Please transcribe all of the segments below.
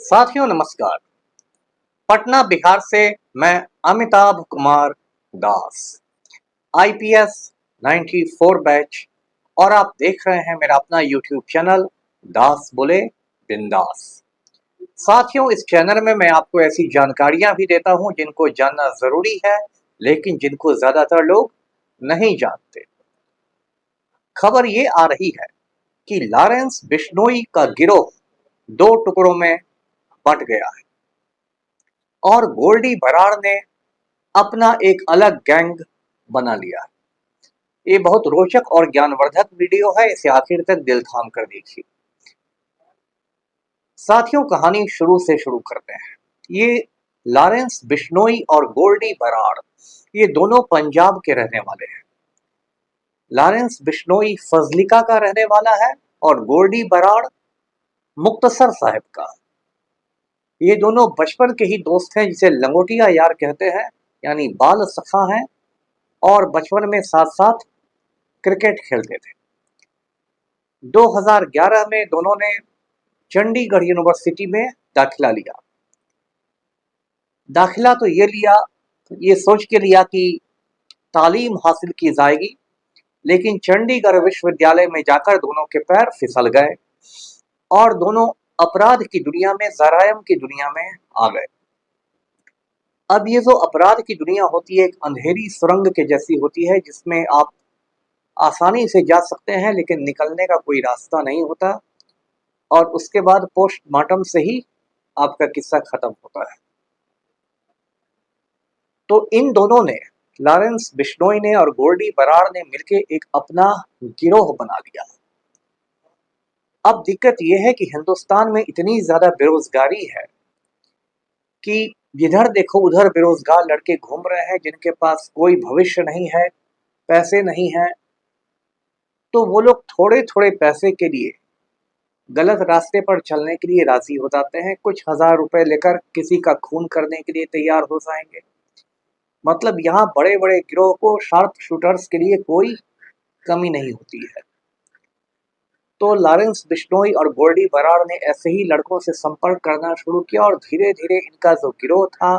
साथियों नमस्कार। पटना बिहार से मैं अमिताभ कुमार दास, आईपीएस 94 बैच, और आप देख रहे हैं मेरा अपना यूट्यूब चैनल दास बोले बिंदास। साथियों, इस चैनल में मैं आपको ऐसी जानकारियां भी देता हूं जिनको जानना जरूरी है, लेकिन जिनको ज्यादातर लोग नहीं जानते। खबर ये आ रही है कि लॉरेंस बिश्नोई का गिरोह दो टुकड़ों में बंट गया है और गोल्डी बराड़ ने अपना एक अलग गैंग बना लिया है। ये बहुत रोचक और ज्ञानवर्धक वीडियो है, इसे आखिर तक दिल थाम कर देखिए। साथियों, कहानी शुरू से शुरू करते हैं। ये लॉरेंस बिश्नोई और गोल्डी बराड़ ये दोनों पंजाब के रहने वाले हैं। लॉरेंस बिश्नोई फजलिका का रहने वाला है और गोल्डी बराड़ मुक्तसर साहिब का। ये दोनों बचपन के ही दोस्त हैं, जिसे लंगोटिया यार कहते हैं, यानी बाल सखा हैं, और बचपन में साथ साथ क्रिकेट खेलते थे। 2011 में दोनों ने चंडीगढ़ यूनिवर्सिटी में दाखिला लिया। दाखिला तो ये सोच के लिया कि तालीम हासिल की जाएगी, लेकिन चंडीगढ़ विश्वविद्यालय में जाकर दोनों के पैर फिसल गए और दोनों अपराध की दुनिया में, जरायम की दुनिया में आ गए। अब ये जो अपराध की दुनिया होती है, एक अंधेरी सुरंग के जैसी होती है, जिसमें आप आसानी से जा सकते हैं लेकिन निकलने का कोई रास्ता नहीं होता, और उसके बाद पोस्टमार्टम से ही आपका किस्सा खत्म होता है। तो इन दोनों ने, लॉरेंस बिश्नोई ने और गोल्डी बराड़ ने मिलकर एक अपना गिरोह बना लिया। अब दिक्कत यह है कि हिंदुस्तान में इतनी ज्यादा बेरोजगारी है कि जिधर देखो उधर बेरोजगार लड़के घूम रहे हैं, जिनके पास कोई भविष्य नहीं है, पैसे नहीं है। तो वो लोग थोड़े थोड़े पैसे के लिए गलत रास्ते पर चलने के लिए राजी हो जाते हैं। कुछ हजार रुपए लेकर किसी का खून करने के लिए तैयार हो जाएंगे। मतलब यहाँ बड़े बड़े गिरोह को, शार्प शूटर्स के लिए कोई कमी नहीं होती है। तो लॉरेंस बिश्नोई और गोल्डी बराड़ ने ऐसे ही लड़कों से संपर्क करना शुरू किया और धीरे धीरे इनका जो गिरोह था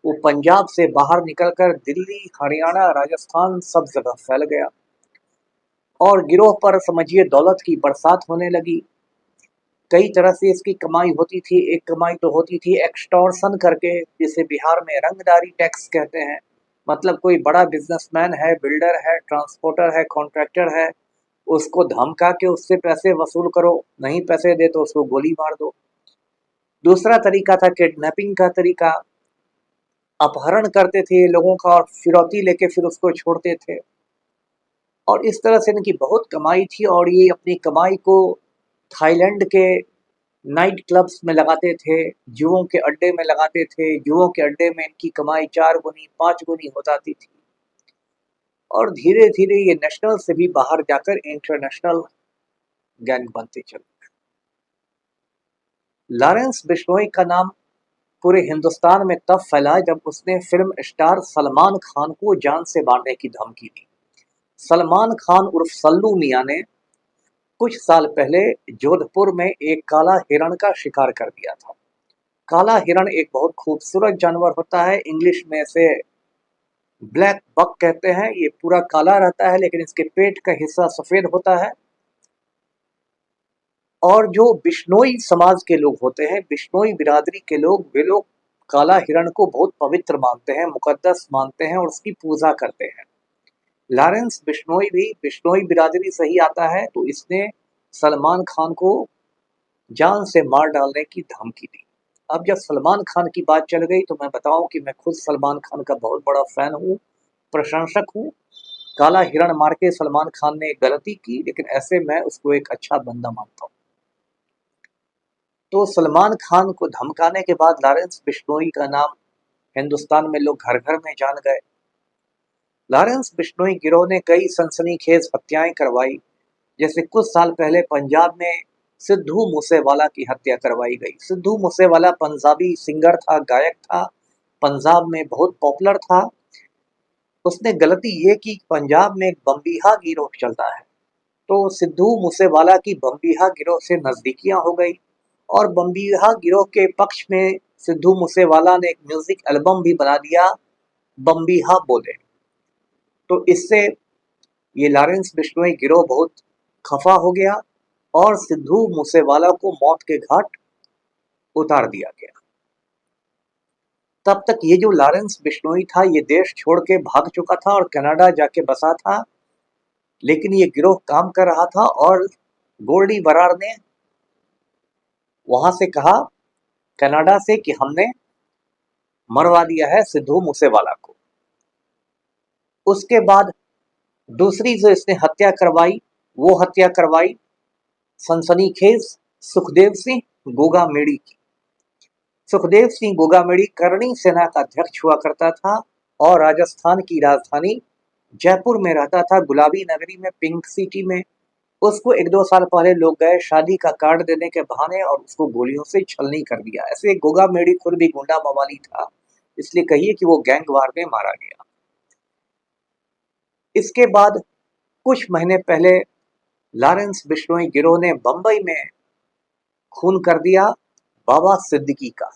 वो पंजाब से बाहर निकलकर दिल्ली, हरियाणा, राजस्थान सब जगह फैल गया और गिरोह पर समझिए दौलत की बरसात होने लगी। कई तरह से इसकी कमाई होती थी। एक कमाई तो होती थी एक्सटॉर्शन करके, जिसे बिहार में रंगदारी टैक्स कहते हैं। मतलब कोई बड़ा बिजनेसमैन है, बिल्डर है, ट्रांसपोर्टर है, कॉन्ट्रैक्टर है, उसको धमका के उससे पैसे वसूल करो, नहीं पैसे दे तो उसको गोली मार दो। दूसरा तरीका था किडनैपिंग का तरीका। अपहरण करते थे लोगों का और फिरौती लेके फिर उसको छोड़ते थे, और इस तरह से इनकी बहुत कमाई थी। और ये अपनी कमाई को थाईलैंड के नाइट क्लब्स में लगाते थे, जुओं के अड्डे में लगाते थे। जुओं के अड्डे में इनकी कमाई 4 गुनी 5 गुनी हो जाती थी, और धीरे धीरे ये नेशनल से भी बाहर जाकर इंटरनेशनल गैंग बनते चले। लॉरेंस बिश्नोई का नाम पूरे हिंदुस्तान में तब फैला जब उसने फिल्म स्टार सलमान खान को जान से मारने की धमकी दी। सलमान खान उर्फ सल्लू मियां ने कुछ साल पहले जोधपुर में एक काला हिरण का शिकार कर दिया था। काला हिरण एक बहुत खूबसूरत जानवर होता है, इंग्लिश में इसे ब्लैक बक कहते हैं। ये पूरा काला रहता है, लेकिन इसके पेट का हिस्सा सफेद होता है। और जो बिश्नोई समाज के लोग होते हैं, बिश्नोई बिरादरी के लोग, वे लोग काला हिरण को बहुत पवित्र मानते हैं, मुकद्दस मानते हैं और उसकी पूजा करते हैं। लॉरेंस बिश्नोई भी बिश्नोई बिरादरी से ही आता है, तो इसने सलमान खान को जान से मार डालने की धमकी दी। अब जब सलमान खान की बात चल गई, तो मैं बताऊं कि मैं खुद सलमान खान का बहुत बड़ा फैन हूँ, प्रशंसक हूँ। काला हिरण मार के सलमान खान ने एक गलती की, लेकिन ऐसे मैं उसको एक अच्छा बंदा मानता हूँ। तो सलमान खान को धमकाने के बाद लॉरेंस बिश्नोई का नाम हिंदुस्तान में लोग घर घर में जान गए। लॉरेंस बिश्नोई गिरोह ने कई सनसनीखेज हत्याएं करवाई। जैसे कुछ साल पहले पंजाब में सिद्धू मूसेवाला की हत्या करवाई गई। सिद्धू मूसेवाला पंजाबी सिंगर था, गायक था, पंजाब में बहुत पॉपुलर था। उसने गलती ये की, पंजाब में एक बम्बीहा गिरोह चलता है, तो सिद्धू मूसेवाला की बम्बीहा गिरोह से नजदीकियां हो गई और बम्बीहा गिरोह के पक्ष में सिद्धू मूसेवाला ने एक म्यूजिक एल्बम भी बना दिया, बम्बीहा बोले। तो इससे ये लॉरेंस बिश्नोई गिरोह बहुत खफा हो गया और सिद्धू मूसेवाला को मौत के घाट उतार दिया गया। तब तक ये जो लॉरेंस बिश्नोई था ये देश छोड़ के भाग चुका था और कनाडा जाके बसा था, लेकिन ये गिरोह काम कर रहा था और गोल्डी बरार ने वहां से कहा कनाडा से कि हमने मरवा दिया है सिद्धू मूसेवाला को। उसके बाद दूसरी जो इसने हत्या करवाई वो हत्या करवाई सनसनीखेज सुखदेव सिंह गोगामेड़ी की। सुखदेव सिंह गोगामेड़ी करणी सेना का अध्यक्ष हुआ करता था और राजस्थान की राजधानी जयपुर में रहता था, गुलाबी नगरी में, पिंक सिटी में। उसको 1-2 साल पहले लोग गए शादी का कार्ड देने के बहाने और उसको गोलियों से छलनी कर दिया। ऐसे गोगामेड़ी खुद भी गुंडा मवाली था, इसलिए कहिए कि वो गैंग वार में मारा गया। इसके बाद कुछ महीने पहले लॉरेंस बिश्नोई गिरोह ने बंबई में खून कर दिया बाबा सिद्दीकी का।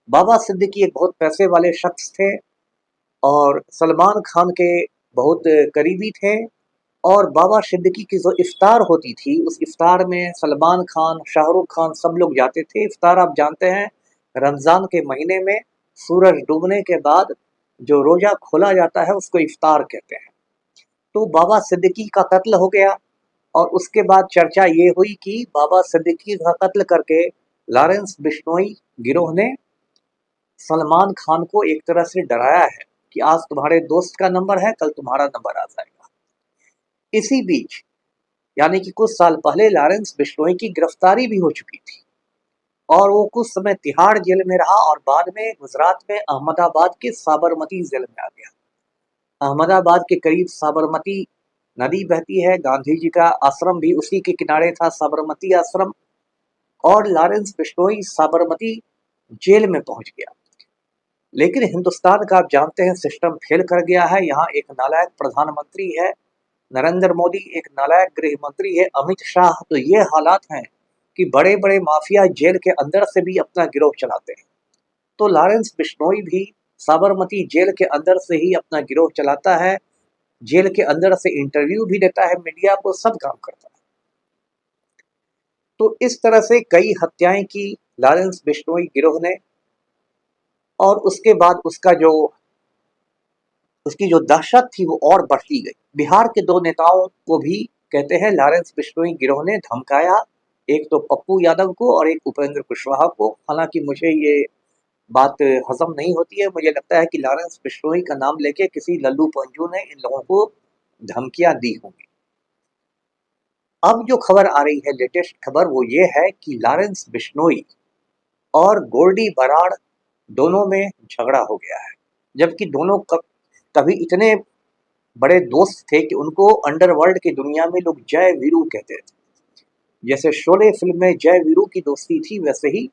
बाबा सिद्दीकी एक बहुत पैसे वाले शख्स थे और सलमान खान के बहुत करीबी थे। और बाबा सिद्दीकी की जो इफ्तार होती थी उस इफ्तार में सलमान खान, शाहरुख खान सब लोग जाते थे। इफ्तार आप जानते हैं रमजान के महीने में सूरज डूबने के बाद जो रोजा खोला जाता है उसको इफ्तार कहते हैं। तो बाबा सिद्दीकी का कत्ल हो गया और उसके बाद चर्चा ये हुई कि बाबा सिद्दीकी का कत्ल करके लॉरेंस बिश्नोई गिरोह ने सलमान खान को एक तरह से डराया है कि आज तुम्हारे दोस्त का नंबर है, कल तुम्हारा नंबर आ जाएगा। इसी बीच यानी कि कुछ साल पहले लॉरेंस बिश्नोई की गिरफ्तारी भी हो चुकी थी और वो कुछ समय तिहाड़ जेल में रहा और बाद में गुजरात में अहमदाबाद के साबरमती जेल में आ गया। अहमदाबाद के करीब साबरमती नदी बहती है, गांधी जी का आश्रम भी उसी के किनारे था, साबरमती आश्रम। और लॉरेंस बिश्नोई साबरमती जेल में पहुंच गया। लेकिन हिंदुस्तान का आप जानते हैं सिस्टम फेल कर गया है। यहाँ एक नालायक प्रधानमंत्री है नरेंद्र मोदी, एक नालायक गृह मंत्री है अमित शाह। तो ये हालात हैं कि बड़े बड़े माफिया जेल के अंदर से भी अपना गिरोह चलाते हैं। तो लॉरेंस बिश्नोई भी साबरमती जेल के अंदर से ही अपना गिरोह चलाता है, जेल के अंदर से इंटरव्यू भी देता है मीडिया को, सब काम करता है। तो इस तरह से कई हत्याएं की लॉरेंस बिश्नोई गिरोह ने और उसके बाद उसकी जो दहशत थी वो और बढ़ती गई। बिहार के 2 नेताओं को भी कहते हैं लॉरेंस बिश्नोई गिरोह ने धमकाया, एक तो पप्पू यादव को और एक उपेंद्र कुशवाहा को। हालांकि मुझे ये बात हजम नहीं होती है, मुझे लगता है कि लॉरेंस बिश्नोई का नाम लेके किसी लल्लू पंजू ने इन लोगों को धमकियां दी होंगी। अब जो खबर आ रही है, लेटेस्ट खबर, वो ये है कि लॉरेंस बिश्नोई और गोल्डी बराड़ दोनों में झगड़ा हो गया है। जबकि दोनों कभी इतने बड़े दोस्त थे कि उनको अंडरवर्ल्ड की दुनिया में लोग जय वीरू कहते थे। जैसे शोले फिल्म में जय वीरू की दोस्ती थी, वैसे ही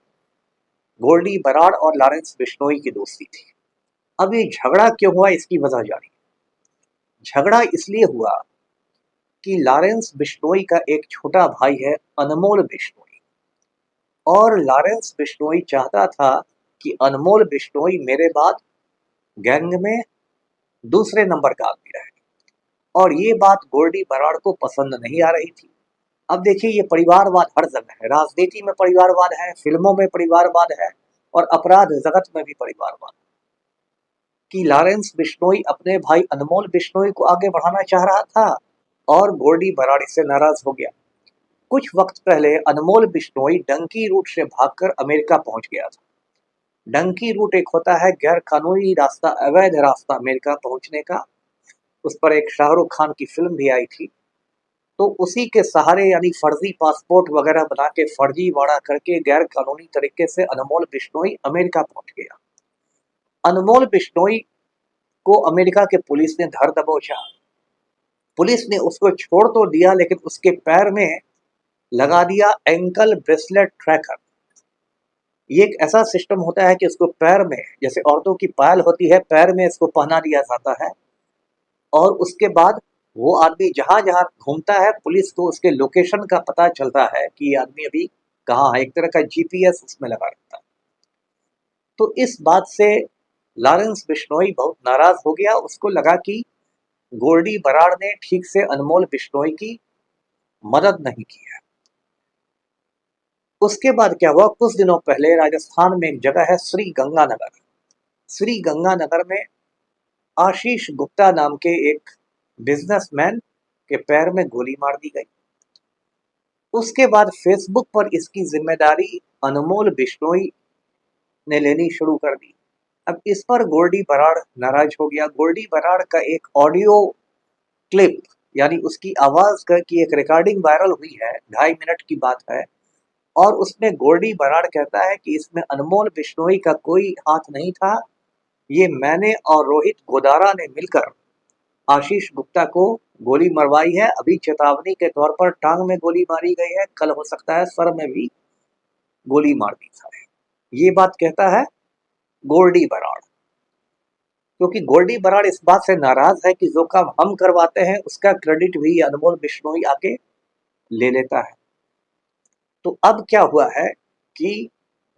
गोल्डी बराड़ और लॉरेंस बिश्नोई की दोस्ती थी। अब ये झगड़ा क्यों हुआ, इसकी वजह जानी। झगड़ा इसलिए हुआ कि लॉरेंस बिश्नोई का एक छोटा भाई है अनमोल बिश्नोई, और लॉरेंस बिश्नोई चाहता था कि अनमोल बिश्नोई मेरे बाद गैंग में दूसरे नंबर का आदमी रहे। और ये बात गोल्डी बराड़ को पसंद नहीं आ रही थी। अब देखिए ये परिवारवाद हर जगह है, राजनीति में परिवारवाद है, फिल्मों में परिवारवाद है और अपराध जगत में भी परिवारवाद। कि लॉरेंस बिश्नोई अपने भाई अनमोल बिश्नोई को आगे बढ़ाना चाह रहा था और गोल्डी बराड़ से नाराज हो गया। कुछ वक्त पहले अनमोल बिश्नोई डंकी रूट से भागकर अमेरिका पहुंच गया था। डंकी रूट एक होता है गैर कानूनी रास्ता, अवैध रास्ता अमेरिका पहुंचने का। उस पर एक शाहरुख खान की फिल्म भी आई थी। तो उसी के सहारे यानी फर्जी पासपोर्ट वगैरह बना के फर्जीवाड़ा करके गैर कानूनी तरीके से अनमोल बिश्नोई अमेरिका पहुंच गया। अनमोल बिश्नोई को अमेरिका के पुलिस ने धर दबोचा। पुलिस ने उसको छोड़ तो दिया लेकिन उसके पैर में लगा दिया एंकल ब्रेसलेट ट्रैकर। ये एक ऐसा सिस्टम होता है कि उसको पैर में, जैसे औरतों की पायल होती है, पैर में इसको पहना दिया जाता है और उसके बाद वो आदमी जहां जहां घूमता है पुलिस को उसके लोकेशन का पता चलता है कि ये आदमी अभी कहाँ है, एक तरह का जीपीएस उसमें लगा रहता है। तो इस बात से लॉरेंस बिश्नोई बहुत नाराज हो गया। उसको लगा कि गोल्डी बराड़ ने ठीक से अनमोल बिश्नोई की मदद नहीं की है। उसके बाद क्या हुआ, कुछ दिनों पहले राजस्थान में एक जगह है श्री गंगानगर। श्री गंगानगर में आशीष गुप्ता नाम के एक बिजनेसमैन के पैर में गोली मार दी गई। उसके बाद फेसबुक पर इसकी जिम्मेदारी अनमोल बिश्नोई ने लेनी शुरू कर दी। अब इस पर गोल्डी बराड़ नाराज हो गया। गोल्डी बराड़ का एक ऑडियो क्लिप यानी उसकी आवाज की एक रिकॉर्डिंग वायरल हुई है, 2.5 मिनट की बात है। और उसमें गोल्डी बराड़ कहता है कि इसमें अनमोल बिश्नोई का कोई हाथ नहीं था, ये मैंने और रोहित गोदारा ने मिलकर आशीष गुप्ता को गोली मरवाई है। अभी चेतावनी के तौर पर टांग में गोली मारी गई है, कल हो सकता है सर में भी गोली मार दी जाए। ये बात कहता है गोल्डी बराड़, क्योंकि गोल्डी बराड़ इस बात से नाराज है कि जो काम हम करवाते हैं उसका क्रेडिट भी अनमोल बिश्नोई आके ले लेता है। तो अब क्या हुआ है कि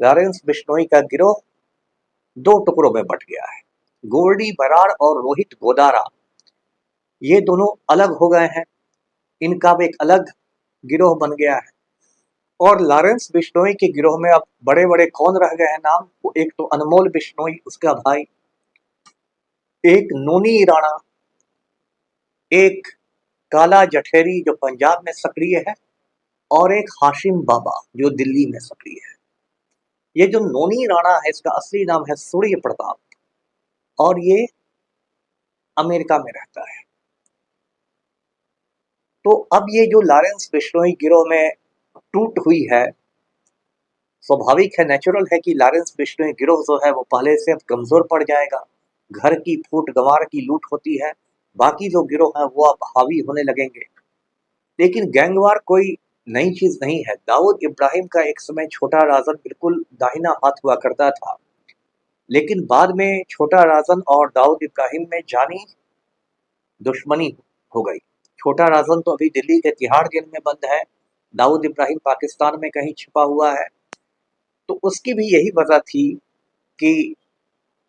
लॉरेंस बिश्नोई का गिरोह दो टुकड़ों में बट गया है। गोल्डी बराड़ और रोहित गोदारा ये दोनों अलग हो गए हैं, इनका भी एक अलग गिरोह बन गया है। और लॉरेंस बिश्नोई के गिरोह में अब बड़े बड़े कौन रह गए हैं नाम, एक तो अनमोल बिश्नोई उसका भाई, एक नोनी राणा, एक काला जठेरी जो पंजाब में सक्रिय है, और एक हाशिम बाबा जो दिल्ली में सक्रिय है। ये जो नोनी राणा है इसका असली नाम है सूर्य प्रताप और ये अमेरिका में रहता है। तो अब ये जो लॉरेंस बिश्नोई गिरोह में टूट हुई है, स्वाभाविक है, नेचुरल है कि लॉरेंस बिश्नोई गिरोह जो है वो पहले से अब कमजोर पड़ जाएगा। घर की फूट गंवार की लूट होती है, बाकी जो गिरोह हैं वो अब हावी होने लगेंगे। लेकिन गैंगवार कोई नई चीज नहीं है। दाऊद इब्राहिम का एक समय छोटा राजन बिल्कुल दाहिना हाथ हुआ करता था, लेकिन बाद में छोटा राजन और दाऊद इब्राहिम में जानी दुश्मनी हो गई। छोटा राजन तो अभी दिल्ली के तिहाड़ जेल में बंद है, दाऊद इब्राहिम पाकिस्तान में कहीं छिपा हुआ है। तो उसकी भी यही वजह थी कि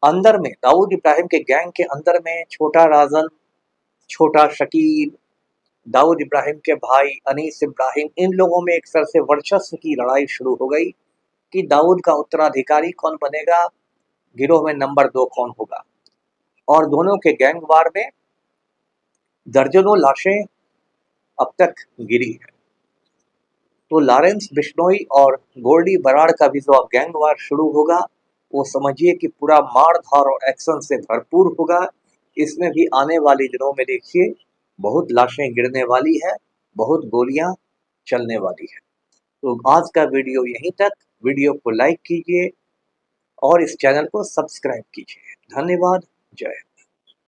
अंदर में दाऊद इब्राहिम के गैंग के अंदर में छोटा राजन, छोटा शकील, दाऊद इब्राहिम के भाई अनीस इब्राहिम, इन लोगों में एक तरह से वर्चस्व की लड़ाई शुरू हो गई कि दाऊद का उत्तराधिकारी कौन बनेगा, गिरोह में नंबर 2 कौन होगा। और दोनों के गैंग वार में दर्जनों लाशें अब तक गिरी है। तो लॉरेंस बिश्नोई और गोल्डी बराड़ का भी जो अब गैंग वार शुरू होगा वो समझिए कि पूरा मार धार और एक्शन से भरपूर होगा। इसमें भी आने वाले दिनों में देखिए बहुत लाशें गिरने वाली है, बहुत गोलियां चलने वाली है। तो आज का वीडियो यहीं तक। वीडियो को लाइक कीजिए और इस चैनल को सब्सक्राइब कीजिए। धन्यवाद। जय हिंद।